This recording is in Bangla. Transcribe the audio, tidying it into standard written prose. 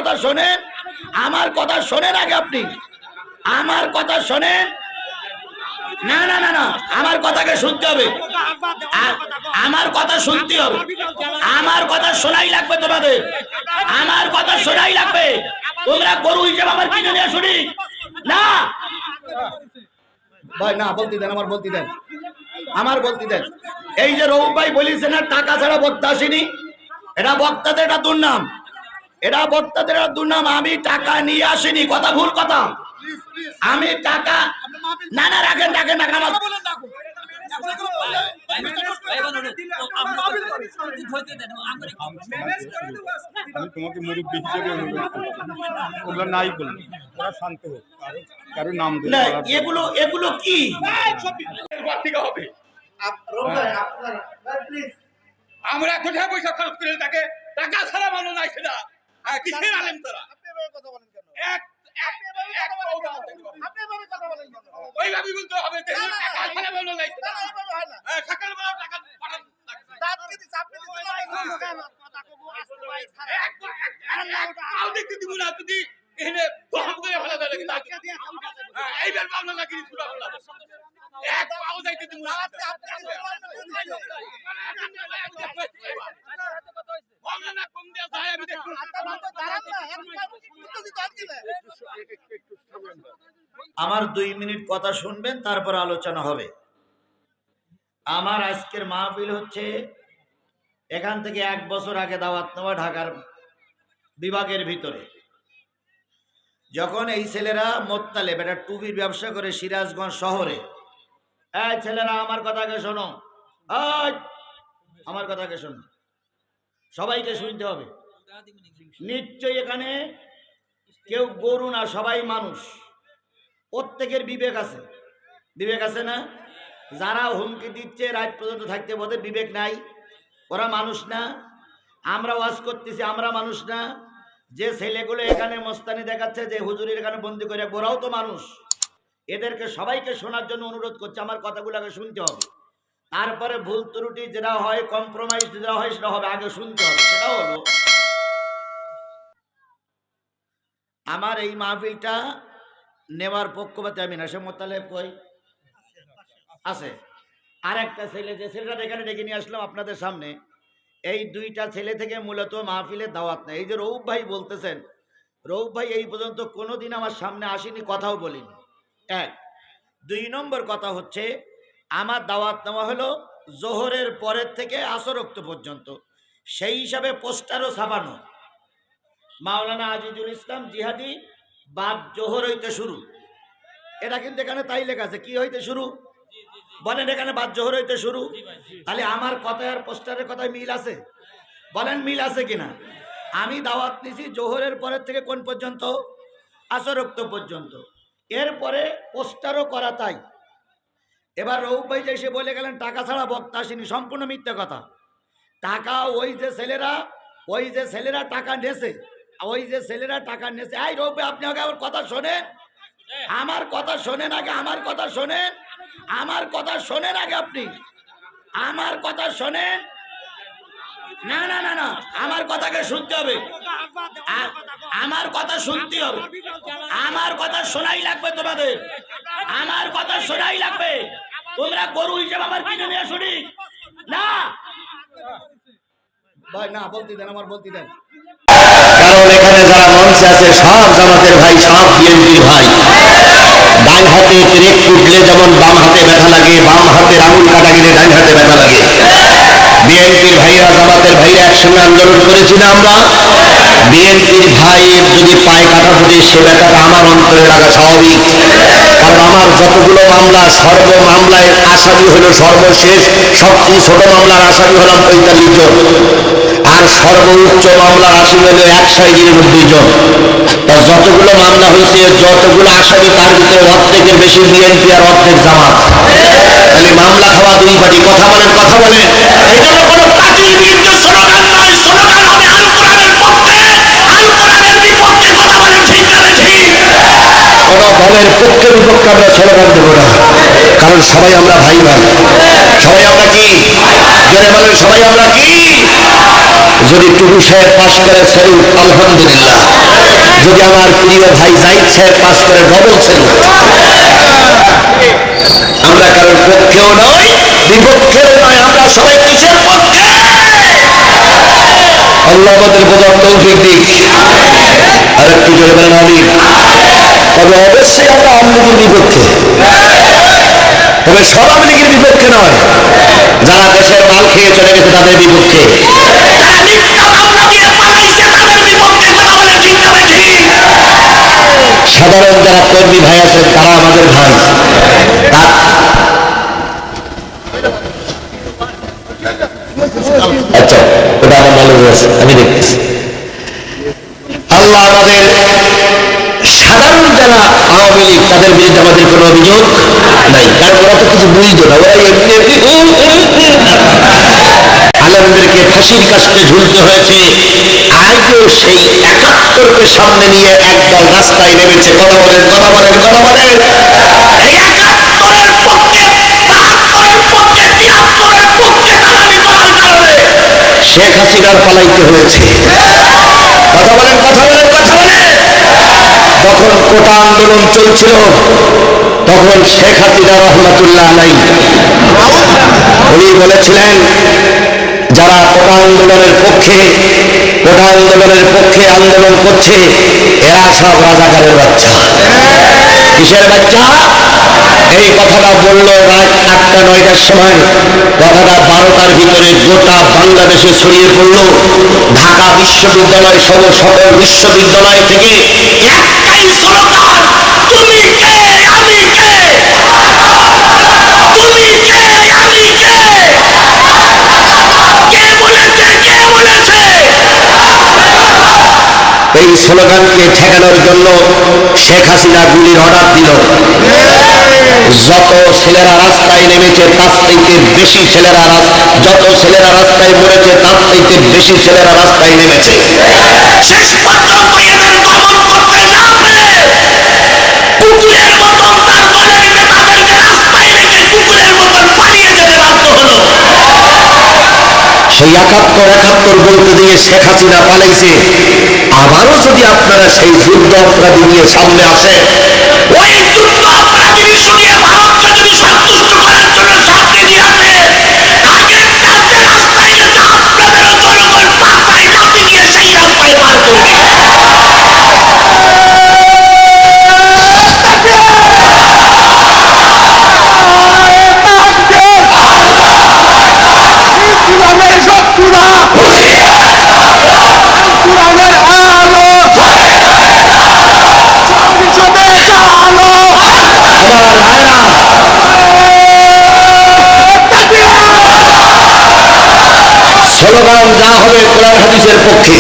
কথা শোনেন, আমার কথা শোনেন আগে আপনি, আমার কথা শোনেন। না না না না, আমার কথাকে শুনতে হবে, আমার কথা শুনতে হবে, আমার কথা শোনাই লাগবে তোমাদের, আমার কথা শোনাই লাগবে। তোমরা গরু হিসেবে আমার কিনে নিয়ে শুনি না ভাই, না বলতে দেন, আমার বলতে দেন, আমার বলতে দেন। এই যে রৌফ ভাই বলেছে না টাকা ছাড়া বক্তা আসেনি, এটা বক্তাদের একটা দুর্নাম, এটা বক্তাদের একটা দুর্নাম। আমি টাকা নিয়ে আসিনি, কথা ভুল কথা। আমি টাকা না না রাখেন রাখেন না, আমার তোমাকে মুরব্বী হিসেবে ওগুলো নাই বলবো, ওরা শান্ত হোক, কারো নাম এগুলো এগুলো কি হবে। আমরা কোথায় পয়সা খরচ করে তাকে টাকা ছাড়া মানুষ নাই, সেটা কিসের আলেম তারা? ওইভাবে বলতে হবে, টাকা ছাড়া মানুষ নাই, সকালবেলা টাকা পাঠান দেখতে দিব না, যদি এখানে দহন করে ফেলা যায় এইবার পাবনা নাকি এক পাও যাইতে দিব না। আমার 2 মিনিট কথা শুনবেন, তারপর আলোচনা হবে। আমার আজকের মাহফিল হচ্ছে এখান থেকে 1 বছর আগে দাওয়াত নেওয়া ঢাকার বিভাগের ভিতরে, যখন এই ছেলেরা মোত্তালেব এটা টুপির ব্যবসা করে সিরাজগঞ্জ শহরে। এই ছেলেরা আমার কথাকে শোনো, আমার কথাকে শোনো, সবাইকে শুনতে হবে। নিশ্চয়ই এখানে কেউ গরু না, সবাই মানুষ, প্রত্যেকের বিবেক আছে, বিবেক আছে না? যারা হুমকি দিচ্ছে রাত পর্যন্ত থাকতে, ওদের বিবেক নাই? ওরা মানুষ না? আমরা ওয়াজ করতেছি, আমরা মানুষ না? যে ছেলেগুলো এখানে মস্তানি দেখাচ্ছে, যে হুজুরের এখানে বন্দি করে, ওরাও তো মানুষ। এদেরকে সবাইকে শোনার জন্য অনুরোধ করছে, আমার কথাগুলোকে শুনতে হবে। তারপরে ভুল ত্রুটি যেটা হয়, কম্প্রোমাইজ যেটা হয়, সেটা হবে, আগে শুনতে হবে। সেটা হলো আমার এই মাহফিলটা নেওয়ার পক্ষপাতে আমি না। সে মোত্তালেব কই আছে? আর একটা ছেলে, যে ছেলেটা এখানে ডেকে নিয়ে আসলাম আপনাদের সামনে, এই 2টা ছেলে থেকে মূলত মাহফিলের দাওয়াত নেই। এই যে রৌফ ভাই বলতেছেন, রৌফ ভাই এই পর্যন্ত কোনোদিন আমার সামনে আসেনি, কথাও বলিনি। 1 2 নম্বর কথা হচ্ছে, আমার দাওয়াত নেওয়া হলো জোহরের পরের থেকে আসর ওয়াক্ত পর্যন্ত, সেই হিসাবে পোস্টারও ছাপানো। মাওলানা আজিজুল ইসলাম জিহাদি বাদ জোহর হইতে শুরু, এটা কিন্তু এখানে তাই লেখা আছে। কি হইতে শুরু বলেন? এখানে বাদ জোহর হইতে শুরু। তাহলে আমার কথা আর পোস্টারের কথায় মিল আছে? বলেন মিল আছে কিনা? আমি দাওয়াত নিছি জোহরের পরের থেকে কোন পর্যন্ত? আসর ওয়াক্ত পর্যন্ত। এরপরে পোস্টারও করা তাই। এবার রৌফ ভাই যে এসে বলে গেলেন টাকা ছাড়া বক্তা আসেনি, সম্পূর্ণ মিথ্যা কথা। টাকা ওই যে ছেলেরা টাকা নেছে, ওই যে ছেলেরা টাকা নেছে। এই রৌফ ভাই, আপনি আগে আমার কথা শোনেন, আমার কথা শোনেন আগে, আমার কথা শোনেন, আমার কথা শোনেন আগে আপনি, আমার কথা শোনেন। না না না না, আমার কথাকে শুনতে হবে, আমার কথা শুনতে হবে, আমার কথা শোনাই লাগবে তোমাদের, আমার কথা শোনাই লাগবে। তোমরা গরু হিসেবে আমার কিনে নিয়ে শুনি না ভাই, না বলতে দেন, আমার বলতে দেন। কারণ এখানে যারা মঞ্চে আছে সব জামাতের ভাই, সব বিএনপির ভাই। ডান হাতে পেরেক উঠলে যেমন বাম হাতে ব্যথা লাগে, বাম হাতের আঙুল কাটা গেলে ডান হাতে ব্যথা লাগে। বিএনপির ভাইরা, জামাতের ভাইরা একসঙ্গে আন্দোলন করেছিল আমরা। বিএনপির ভাইয়ের যদি পায়ে কাটা ফুটে, সে ব্যথাটা আমার অন্তরে লাগা স্বাভাবিক। কারণ আমার যতগুলো মামলা, সর্ব মামলায় আসামি হলো সর্বশেষ, সবচেয়ে ছোট মামলার আসামি হলাম 45 জন, আর সর্বোচ্চ মামলার আসামি হলো 190 জন। তা যতগুলো মামলা হয়েছে, যতগুলো আসামি, তার ভিতরে অর্ধেকের বেশি বিএনপি আর অর্ধেক জামাত। তাহলে মামলা খাওয়া 2 পার্টি। কথা বলেন, কথা বলেন। এই জন্য কোনো পার্টির বিরুদ্ধে স্লোগান নয়, স্লোগান হবে আল কোরআনের পক্ষে, আল কোরআনের বিপক্ষে। কথা বলেন ঠিক না ঠিক? কোনো দলের পক্ষে বিপক্ষে আমরা স্লোগান দেব না, কারণ সবাই আমরা ভাই ভাই, সবাই আমরা কি? জোরে বলেন, সবাই আমরা কি? যদি টুকু সাহেব পাশ করে, স্যালুট, আলহামদুলিল্লাহ। যদি আমার প্রিয় ভাই জাহিদ সাহেব পাস করে ডবল ছিল। আমরা কারোর পক্ষেও নয়, বিপক্ষেও নয়, আমরা সবাই কিসের পক্ষে? আল্লাহ আমাদের বোঝার তৌফিক দিক। আর একটু জোরে বলেন আমিন। তবে অবশ্যই আমরা আওয়ামী লীগের বিপক্ষে, তবে সব আওয়ামী লীগের বিপক্ষে নয়, যারা দেশের মাল খেয়ে চলে গেছে তাদের বিপক্ষে। সাধারণ যারা কর্মী ভাই আছেন তারা আমাদের ভাই। আচ্ছা, ওটা আমার ভালো হয়েছে, আমি দেখতেছি। আল্লাহ আমাদের সাধারণ যারা আওয়ামী লীগ তাদের বিরুদ্ধে আমাদের কোনো অভিযোগ নাই, কারণ ওরা তো কিছু বুঝতো না, ওরা এমনি আলেমদেরকে ফাঁসির কাস্টে ঝুলতে হয়েছে। আজও সেই ৭১কে সামনে নিয়ে একদল রাস্তায় নেমেছে। কথা বলেন, কথা বলেন, কথা বলেন। এই ৭১-এর পক্ষে, ৭২-এর পক্ষে, ৭৩-এর পক্ষে কালামি করার কারণে শেখ হাসিনার পালাইতে হয়েছে। কথা বলেন, কথা বলেন, কথা বলেন। যখন কোটা আন্দোলন চলছিল তখন শেখ হাসিনা রহমাতুল্লাহ আলাইহি উনি বলেছিলেন, যারা কোটা আন্দোলনের পক্ষে আন্দোলন করছে এরা সব রাজাকারের বাচ্চা। কিসের বাচ্চা? এই কথাটা বললো রাত ৮টা-৯টার সময়। কথাটা 12টার ভিতরে গোটা বাংলাদেশে ছড়িয়ে পড়লো। ঢাকা বিশ্ববিদ্যালয় সহ সকল বিশ্ববিদ্যালয় থেকে একটাই স্লোগান, তুমি কে আমি কে, তুমি কে আমি কে, কে বলেছে, কে বলেছে। এই স্লোগানকে ঠেকানোর জন্য শেখ হাসিনা গুলির অর্ডার দিল। যত ছেলেরা রাস্তায় নেমেছে তার থেকে বেশি ছেলেরা, যত ছেলেরা রাস্তায় মরেছে তার থেকে বেশি ছেলেরা রাস্তায় নেমেছে। শেষ পর্যন্ত এদের দমন করতে না পেরে কুকুরের মতন তার দলের নেতাদেরকে রাস্তায় নেমে কুকুরের মতন পালিয়ে যেতে বাধ্য হলো। সেই ৭১ বলতে দিয়ে শেখ হাসিনা পালাইছে। আবারও যদি আপনারা সেই যুদ্ধ অপরাধী নিয়ে সামনে আসে, ওই যুদ্ধ অপরাধী ইস্যু নিয়ে ভারতকে যদি সন্তুষ্ট করার জন্য সামনে নিয়ে আসে, আগের কালকে রাস্তায় নেমে আপনাদেরও জনগণ পাছায় লাথি দিয়ে সেই রাস্তায় বার করবে। স্লোগান যা হবে কোরআন হাদিসের পক্ষে।